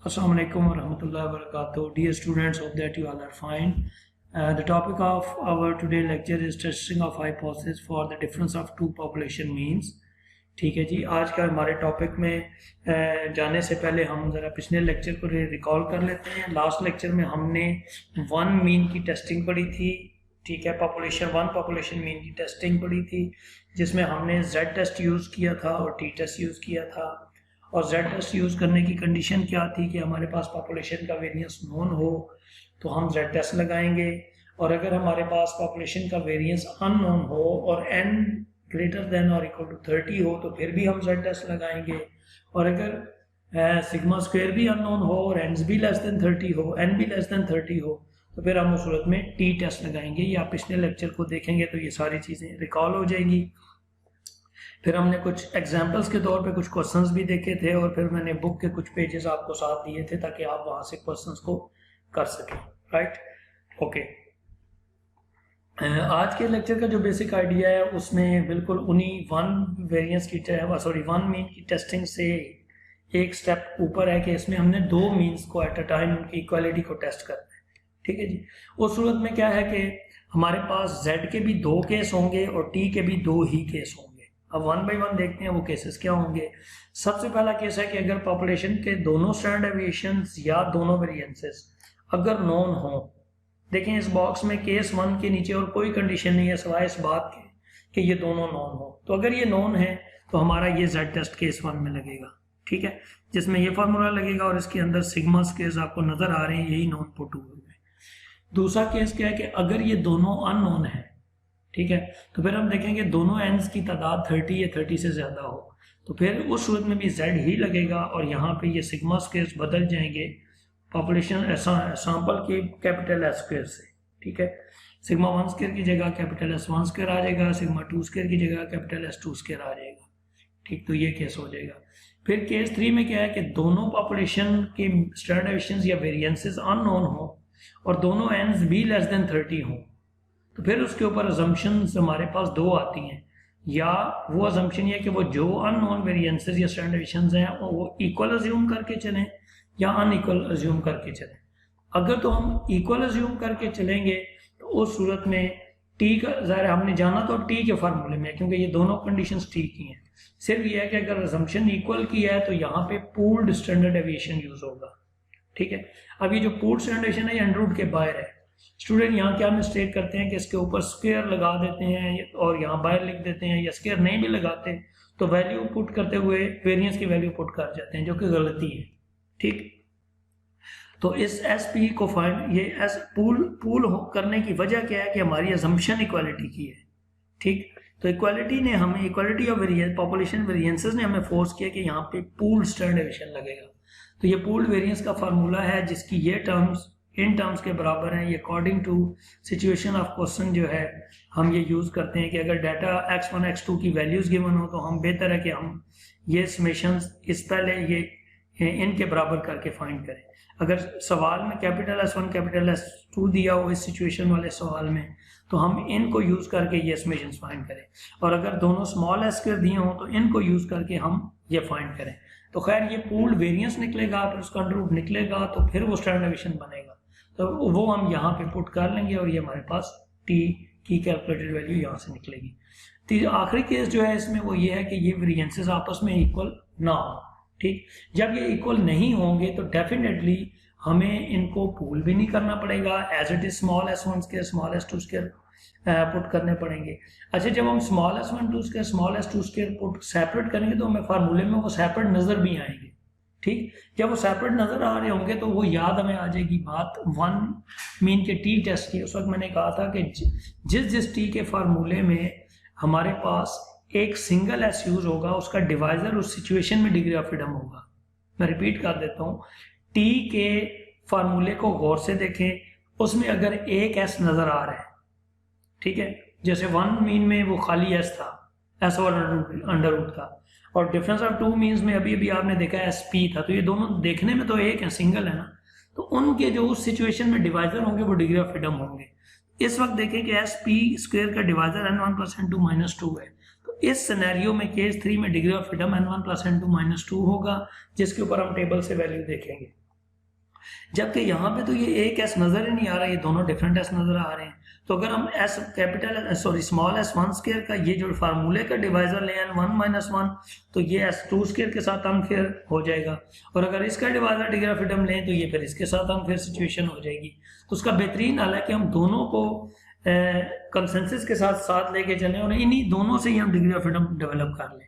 Assalamu alaikum warahmatullahi wabarakatuh. Dear students, hope that you all are fine. The topic of our today lecture is testing of hypothesis for the difference of two population means. ठीक है जी, आज का हमारे topic में जाने से पहले हम ज़रा पिछले लेक्चर को रिकॉल कर लेते हैं। लास्ट लेक्चर में हमने वन मीन की टेस्टिंग पढ़ी थी, ठीक है, पॉपुलेशन मीन की टेस्टिंग पढ़ी थी, जिसमें हमने जेड टेस्ट यूज़ किया था और टी टेस्ट यूज़ किया था। और जेड टेस्ट यूज़ करने की कंडीशन क्या थी कि हमारे पास पॉपुलेशन का वेरिएंस नोन हो तो हम जेड टेस्ट लगाएंगे, और अगर हमारे पास पॉपुलेशन का वेरिएंस अननोन हो और एन ग्रेटर देन और इक्वल टू 30 हो तो फिर भी हम जेड टेस्ट लगाएंगे, और अगर सिग्मा स्क्वायर भी अननोन हो और एन भी लेस देन 30 हो, एन भी लेस देन 30 हो, तो फिर हम उस सूरत में टी टेस्ट लगाएंगे। ये आप पिछले लेक्चर को देखेंगे तो ये सारी चीज़ें रिकॉल हो जाएंगी। फिर हमने कुछ एग्जाम्पल्स के तौर पे कुछ क्वेश्चंस भी देखे थे, और फिर मैंने बुक के कुछ पेजेस आपको साथ दिए थे ताकि आप वहाँ से क्वेश्चंस को कर सकें। Right, okay. आज के लेक्चर का जो बेसिक आइडिया है उसमें बिल्कुल उन्हीं वन मीन की टेस्टिंग से एक स्टेप ऊपर है कि इसमें हमने दो मीन्स को एट अ टाइम उनकी इक्वालिटी को टेस्ट करना है। ठीक है जी। उस सूरत में क्या है कि हमारे पास z के भी दो केस होंगे और t के भी दो ही केस होंगे। अब वन बाई वन देखते हैं वो केसेस क्या होंगे। सबसे पहला केस है कि अगर पॉपुलेशन के दोनों स्टैंडर्ड डेविएशंस या दोनों वेरिएंसेस अगर नोन हो। देखें इस बॉक्स में केस वन के नीचे और कोई कंडीशन नहीं है सिवाय इस बात के कि ये दोनों नोन हो। तो अगर ये नोन है तो हमारा ये जेड टेस्ट केस वन में लगेगा, ठीक है, जिसमें ये फार्मूला लगेगा और इसके अंदर सिग्मा स्क्वायर्स आपको नजर आ रहे हैं, यही नॉन पुट हुए हैं। दूसरा केस क्या है कि अगर ये दोनों अननोन है, ठीक है, तो फिर हम देखेंगे दोनों एंड्स की तादाद 30 या 30 से ज्यादा हो तो फिर उस सूरत में भी जेड ही लगेगा, और यहाँ पे ये सिग्मा स्क्वायर्स बदल जाएंगे पॉपुलेशन सैंपल के कैपिटल एस स्क्वायर से। ठीक है, सिग्मा वन स्क्वायर की जगह कैपिटल एस वन स्क्वायर आ जाएगा, सिग्मा टू स्क्वायर की जगह कैपिटल एस टू स्क्वायर आ जाएगा। ठीक, तो ये केस हो जाएगा। फिर केस थ्री में क्या है कि दोनों पॉपुलेशन के स्टैंडर्ड डेविएशंस या वेरिएंसेस अननोन हो और दोनों एंड्स भी लेस देन 30 हो, तो फिर उसके ऊपर अजम्पशंस हमारे पास दो आती हैं। या वो अजम्पशन ये कि वो जो अननोन वेरिएंसेस या स्टैंडर्ड डेविएशंस हैं वो इक्वल अज्यूम करके चलें या अनइक्वल अज्यूम करके चलें। अगर तो हम इक्वल अज्यूम करके चलेंगे तो उस सूरत में टी का ज़ाहिर हमने जाना तो टी के फार्मूले में, क्योंकि ये दोनों कंडीशंस टी की हैं। सिर्फ ये है कि अगर अजम्पशन इक्वल की है तो यहाँ पे पूल्ड स्टैंडर्ड डेविएशन यूज होगा। ठीक है, अब ये जो पूल्ड स्टैंडर्ड डेविएशन है ये अंडर रूट के बाहर है। स्टूडेंट यहाँ क्या मिस्टेक करते हैं कि इसके ऊपर स्क्वायर लगा देते हैं और यहाँ बाहर लिख देते हैं, या स्क्वायर नहीं भी लगाते तो वैल्यू पुट करते हुए वेरिएंस की वैल्यू पुट कर जाते हैं, जो कि गलती है। ठीक, तो इस एस पी को फाइंड ये एस पूल करने की वजह क्या है कि हमारी अजम्पशन इक्वालिटी की है। ठीक, तो इक्वालिटी ने हमें इक्वालिटी ऑफ पॉपुलेशन वेरिएंसेस ने हमें फोर्स किया कि यहाँ पे पूल स्टैंडर्ड डेविएशन लगेगा। तो ये पूल्ड वेरिएंस का फार्मूला है जिसकी ये टर्म्स इन टर्म्स के बराबर हैं। ये according to situation of question जो है हम ये यूज करते हैं कि अगर डाटा x1 x2 की वैल्यूज गिवन हो तो हम बेहतर है कि हम ये समेशंस इस पहले ये इनके बराबर करके फाइंड करें। अगर सवाल में कैपिटल S1 कैपिटल S2 दिया हो इस सिचुएशन वाले सवाल में तो हम इनको यूज करके ये समेशंस फाइंड करें, और अगर दोनों स्मॉल एस स्क्वायर दिए हों तो इनको यूज करके हम ये फाइंड करें। तो खैर ये पूल्ड वेरिएंस निकलेगा, फिर उसका अंडर रूट निकलेगा तो फिर वो स्टैंडर्ड डेविएशन बनेगा, तो वो हम यहाँ पे पुट कर लेंगे और ये हमारे पास टी की कैलकुलेटेड वैल्यू यहाँ से निकलेगी। तो आखिरी केस जो है इसमें वो ये है कि ये वेरिएंसेस आपस में इक्वल ना हो। ठीक, जब ये इक्वल नहीं होंगे तो डेफिनेटली हमें इनको पूल भी नहीं करना पड़ेगा, as it is small s1 square small s2 square put करने पड़ेंगे। अच्छा, जब हम small s1 2 square small s2 square put separate करेंगे तो हमें फार्मूले में वो सेपरेट नजर भी आएंगे। ठीक, जब वो सेपरेट नजर आ रहे होंगे तो वो याद हमें आ जाएगी बात वन मीन के टी टेस्ट की। उस वक्त मैंने कहा था कि जिस टी के फार्मूले में हमारे पास एक सिंगल एस यूज होगा उसका डिवाइजर उस सिचुएशन में डिग्री ऑफ फ्रीडम होगा। मैं रिपीट कर देता हूँ, टी के फार्मूले को गौर से देखें, उसमें अगर एक एस नजर आ रहा है, ठीक है, जैसे वन मीन में वो खाली एस था, एस और अंडर रूट था, और डिफरेंस ऑफ टू मीन्स में अभी अभी आपने देखा एस पी था, तो ये दोनों देखने में तो एक है, सिंगल है ना, तो उनके जो उस सिचुएशन में डिवाइजर होंगे वो डिग्री ऑफ फ्रीडम होंगे। इस वक्त देखें कि एस पी स्क्वायर का डिवाइजर n1 + n2 - 2 है, तो इस सिनेरियो में केस 3 में degree of freedom n1 + n2 - 2 होगा, जिसके ऊपर हम टेबल से वैल्यू देखेंगे। जबकि यहाँ पे तो ये एक एस नजर ही नहीं आ रहा, ये दोनों डिफरेंट एस नजर आ रहे हैं। तो अगर हम S capital small S one square का ये जो फार्मूले का डिवाइजर ले एन वन माइनस वन, तो ये एस टू स्क्वायर के साथ अनफेयर हो जाएगा, और अगर इसका डिवाइजर डिग्री ऑफ फ्रीडम लें तो ये फिर इसके साथ अनफेयर सिचुएशन हो जाएगी। तो उसका बेहतरीन हल है कि हम दोनों को कंसेंसस के साथ साथ लेके चलें और इन्हीं दोनों से ही हम डिग्री ऑफ फ्रीडम डेवलप कर लें।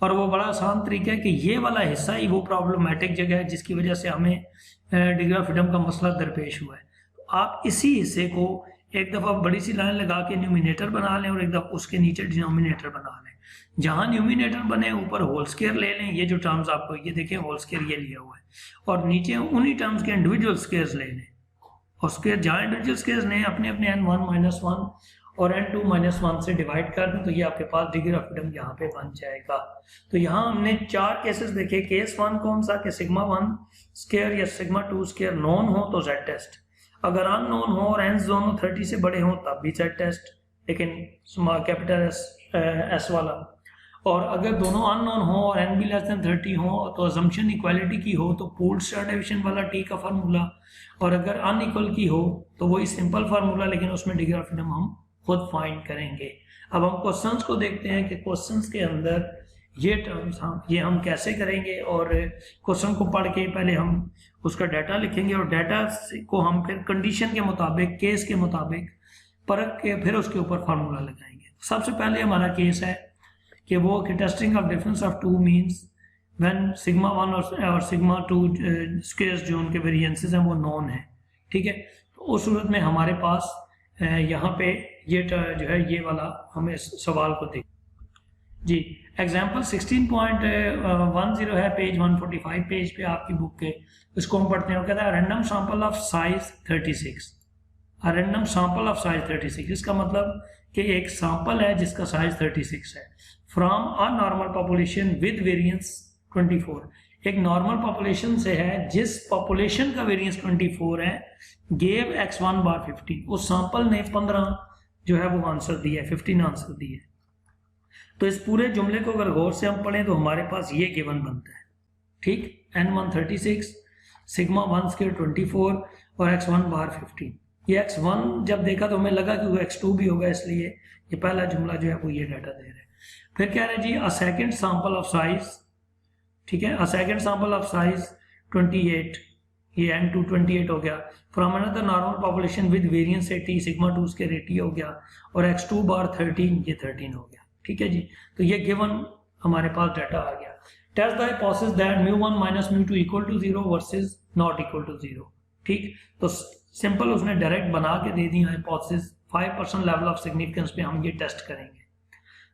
और वो बड़ा आसान तरीका है कि ये वाला हिस्सा ही वो प्रॉब्लमेटिक जगह है जिसकी वजह से हमें डिग्री ऑफ फ्रीडम का मसला दरपेश हुआ है। तो आप इसी हिस्से को एक दफ़ा बड़ी सी लाइन लगा के न्यूमिनेटर बना लें और एक दफ़ा उसके नीचे डिनोमिनेटर बना लें। जहाँ न्यूमिनेटर बने ऊपर होल स्क्वायर ले लें, ये जो टर्म्स आपको ये देखें होल स्क्वायर ये लिया हुआ है, और नीचे उन्हीं टर्म्स के इंडिविजुअल स्क्वायर्स ले लें, और स्क्वायर जहाँ इंडिविजुअल स्क्वायर्स ने अपने अपने n1 - 1 और n2 - 1 से डिवाइड कर दें तो ये आपके पास डिग्री ऑफ फ्रीडम यहाँ पे बन जाएगा। तो यहाँ हमने 4 केसेस देखे। केस 1 कौन सा कि सिग्मा 1 स्क्वायर या सिग्मा 2 स्क्वायर नॉन हो तो z टेस्ट, अगर अननोन हो और n दोनों 30 से बड़े हो तब भी z टेस्ट, लेकिन कैपिटल S वाला, और अगर दोनों अननोन हो और n भी लेस देन 30 हो तो अजम्पशन इक्वालिटी की हो तो पूल्ड स्टार डिवीजन वाला टी का फार्मूला, और अगर अनइक्वल की हो तो वही सिंपल फार्मूला, लेकिन उसमें डिग्री ऑफ फ्रीडम हम खुद फाइंड करेंगे। अब हम क्वेश्चंस को देखते हैं कि क्वेश्चंस के अंदर ये टर्म्स हम कैसे करेंगे, और क्वेश्चन को पढ़ के पहले हम उसका डाटा लिखेंगे और डाटा को हम फिर कंडीशन के मुताबिक केस के मुताबिक परख के फिर उसके ऊपर फार्मूला लगाएंगे। सबसे पहले हमारा केस है कि वो कि testing of difference of two means when sigma 1 और सिग्मा 2 स्क्वायर्स जो उनके वेरिएंसेस हैं वो नॉन है। ठीक है, तो उस सूरत में हमारे पास यहाँ पे ये जो है ये वाला हमें सवाल को देख जी। एग्जाम्पल 16.10 है, पेज 145 पेज पे आपकी बुक के। इसको हम पढ़ते हैं। कहता है random sample of size 36, random sample of size 36। इसका मतलब कि एक सैंपल है जिसका साइज 36 है, from a normal population with variance 24। एक नॉर्मल पॉपुलेशन से है जिस पॉपुलेशन का वेरिएंस 24 है, गेव x1 बार 15। उस सैंपल ने 15 जो है वो आंसर दिया है, 15 आंसर दिए है। तो इस पूरे जुमले को अगर गौर से हम पढ़ें तो हमारे पास ये गिवन बनता है। ठीक, n1 36, सिग्मा 1 स्क्वायर 24 और x1 बार 15। ये x1 जब देखा तो हमें लगा कि वो x2 भी होगा, इसलिए ये पहला जुमला जो है वो ये डाटा दे रहा है। फिर कह रहे हैं जी a second sample of size, ठीक है, a second sample of size 28, ये n2 28 हो गया, from another normal population with variance 80, sigma 2 square 80 हो गया, और x2 बार 13, ये 13 हो गया। ठीक है जी, तो ये गिवन हमारे पास डाटा आ गया। Test the hypothesis that μ1 - μ2 equal to 0 versus not equal to 0। ठीक, तो सिंपल उसने डायरेक्ट बना के दे दी हाइपोथेसिस। 5% लेवल ऑफ सिग्निफिकेंस पे हम ये टेस्ट करेंगे।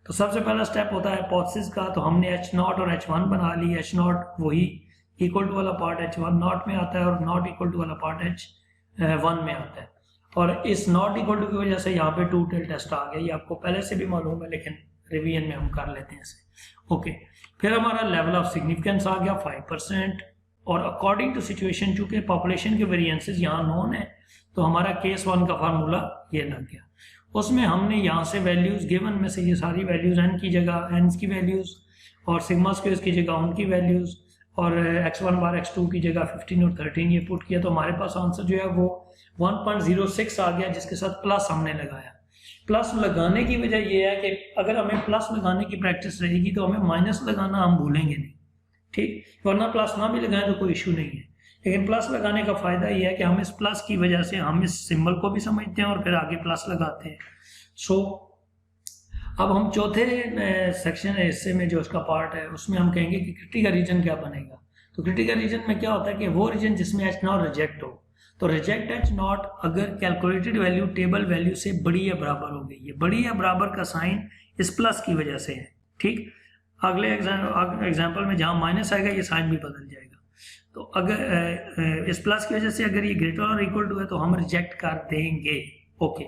तो सबसे पहला स्टेप होता है हाइपोथेसिस का, तो हमने H0 और H1 बना ली। H0 वही इक्वल टू वाला पार्ट H1 नॉट में आता है, और नॉट इक्वल टू वाला पार्ट H1 में आता है। और इस नॉट इक्वल टू की वजह से यहाँ पे टू टेल टेस्ट आ गया। ये आपको पहले से भी मालूम है, लेकिन रिवीजन में हम कर लेते हैं इसे। ओके, फिर हमारा लेवल ऑफ सिग्निफिकेंस आ गया 5%, और अकॉर्डिंग टू सिचुएशन, चूंकि पॉपुलेशन के वेरिएंसेस यहाँ नॉन है, तो हमारा केस 1 का फार्मूला ये लग गया। उसमें हमने यहाँ से वैल्यूज गिवन में से ये सारी वैल्यूज n की जगह n की वैल्यूज, और सिग्मा स्क्वायर की जगह उनकी वैल्यूज, और x1 बार x2 की जगह 15 और 13 ये पुट किया, तो हमारे पास आंसर जो है वो 1.06 आ गया, जिसके साथ प्लस हमने लगाया। प्लस लगाने की वजह यह है कि अगर हमें प्लस लगाने की प्रैक्टिस रहेगी तो हमें माइनस लगाना हम भूलेंगे नहीं। ठीक, वरना प्लस ना भी लगाएं तो कोई इशू नहीं है, लेकिन प्लस लगाने का फायदा यह है कि हम इस प्लस की वजह से हम इस सिंबल को भी समझते हैं और फिर आगे प्लस लगाते हैं। सो अब हम चौथे सेक्शन हिस्से में जो इसका पार्ट है उसमें हम कहेंगे कि क्रिटिकल रीजन क्या बनेगा। तो क्रिटिकल रीजन में क्या होता है कि वो रीजन जिसमें H0 रिजेक्ट हो, तो रिजेक्ट H0 अगर कैलकुलेटेड वैल्यू टेबल वैल्यू से बड़ी या बराबर हो गई है। बड़ी या बराबर का साइन इस प्लस की वजह से है। ठीक, अगले एग्जाम्पल में जहाँ माइनस आएगा ये साइन भी बदल जाएगा। तो अगर इस प्लस की वजह से अगर ये ग्रेटर और इक्वल टू है तो हम रिजेक्ट कर देंगे। ओके,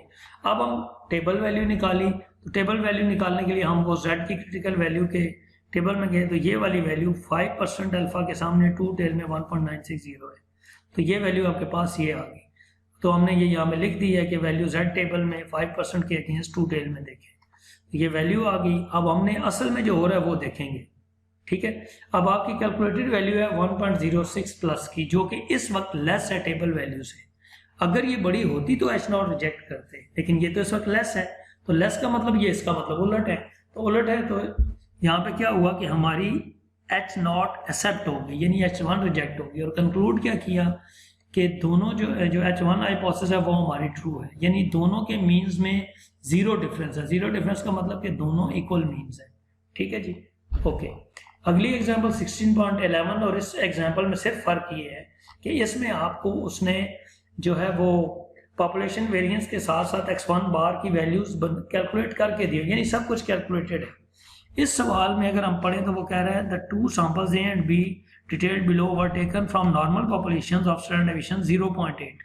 अब हम टेबल वैल्यू निकाली, तो टेबल वैल्यू निकालने के लिए हम वो z की क्रिटिकल वैल्यू के टेबल में गए, तो ये वाली वैल्यू 5% अल्फा के सामने टू टेल में 1.960 है, तो ये वैल्यू आपके पास ये आ गई। तो हमने ये यहाँ में लिख दी है कि वैल्यू z टेबल में 5% के अगेंस्ट टू टेल में देखें, तो ये वैल्यू आ गई। अब हमने असल में जो हो रहा है वो देखेंगे। ठीक है। अब आपकी कैलकुलेटेड वैल्यू है 1.06 प्लस की, जो कि इस वक्त लेस है टेबल वैल्यू से। अगर ये बड़ी होती तो H नॉट रिजेक्ट करते, लेकिन ये तो इस वक्त लेस है, तो लेस का मतलब ये, इसका मतलब उलट है। तो उलट है तो यहाँ पे क्या हुआ कि हमारी H नॉट एक्सेप्ट हो गई, यानी H1 रिजेक्ट होगी। और कंक्लूड क्या किया कि दोनों जो H1 हाइपोथेसिस है वो हमारी ट्रू है, यानी दोनों के मीन्स में जीरो डिफरेंस है। जीरो डिफरेंस का मतलब कि दोनों इक्वल मीन्स है। ठीक है जी, ओके। अगली एग्जांपल 16.11, और इस एग्जांपल में सिर्फ फर्क ये है कि इसमें आपको उसने जो है वो पॉपुलेशन वेरिएंस के साथ साथ x1 बार की वैल्यूज कैलकुलेट करके दी, यानी सब कुछ कैलकुलेटेड है। इस सवाल में अगर हम पढ़ें तो वो कह रहा है the two samples A and B detailed below were taken from normal populations of standard deviation 0.8।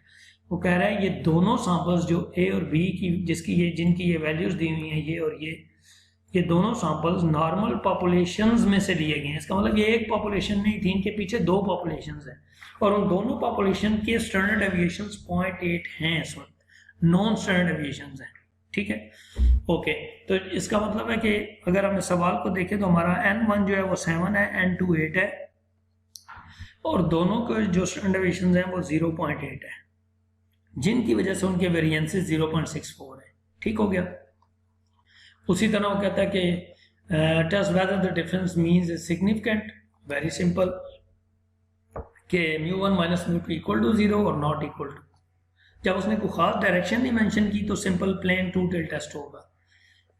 वो कह रहा है ये दोनों सैंपल्स जो A और B की जिनकी ये वैल्यूज दी हुई हैं, ये और ये दोनों सैंपल्स नॉर्मल पॉपुलेशंस में से लिए गए हैं। इसका मतलब ये एक पॉपुलेशन नहीं थी, इनके पीछे दो पॉपुलेशंस हैं, और उन दोनों पॉपुलेशन के स्टैंडर्ड डेविएशंस 0.8 हैं, इस वक्त नॉन स्टैंडर्ड डेविएशंस हैं। ठीक है, ओके। तो इसका मतलब है कि अगर हम इस सवाल को देखें तो हमारा N1 जो है वो 7 है, N2 8 है, और दोनों के जो स्टैंडर्ड डेविएशंस हैं वो 0.8 है, जिनकी वजह से उनके वेरिएंसेस 0.64 है। ठीक हो गया। उसी तरह वो कहता है कि test whether the difference means is significant. Very simple, कि μ1 माइनस μ2 इक्वल टू 0 और नॉट इक्वल टू। जब उसने कोई खास डायरेक्शन नहीं मेंशन की तो simple plain two tail test होगा।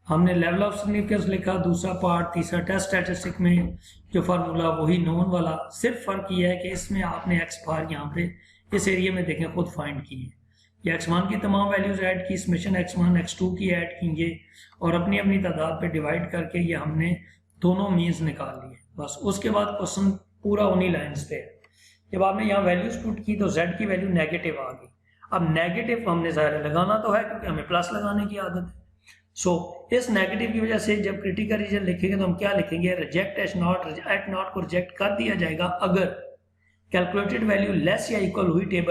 हमने लेवल ऑफ सिग्निफिकेंस लिखा दूसरा पार्ट, तीसरा टेस्ट स्टैटिस्टिक में जो फार्मूला वही नोन वाला, सिर्फ फर्क ये है कि इसमें आपने एक्स बार यहाँ पे इस एरिया में देखें खुद फाइंड की है, ये x1 की तमाम वैल्यूज ऐड की, समेशन x1 x2 की ऐड की ये, और अपनी अपनी तादाद पे डिवाइड करके ये हमने दोनों मीन्स निकाल लिए। बस उसके बाद क्वेश्चन पूरा उन्हीं लाइंस पे है। जब आपने यहाँ वैल्यूज पुट की तो z की वैल्यू नेगेटिव आ गई। अब नेगेटिव हमने ज़ाहिर लगाना तो है क्योंकि हमें प्लस लगाने की आदत है। सो इस नेगेटिव की वजह से जब क्रिटिकल रीजन लिखेंगे तो हम क्या लिखेंगे, रिजेक्ट H नॉट को रिजेक्ट कर दिया जाएगा अगर कैलकुलेटेड वैल्यू लेस या इक्वल हुई टेबल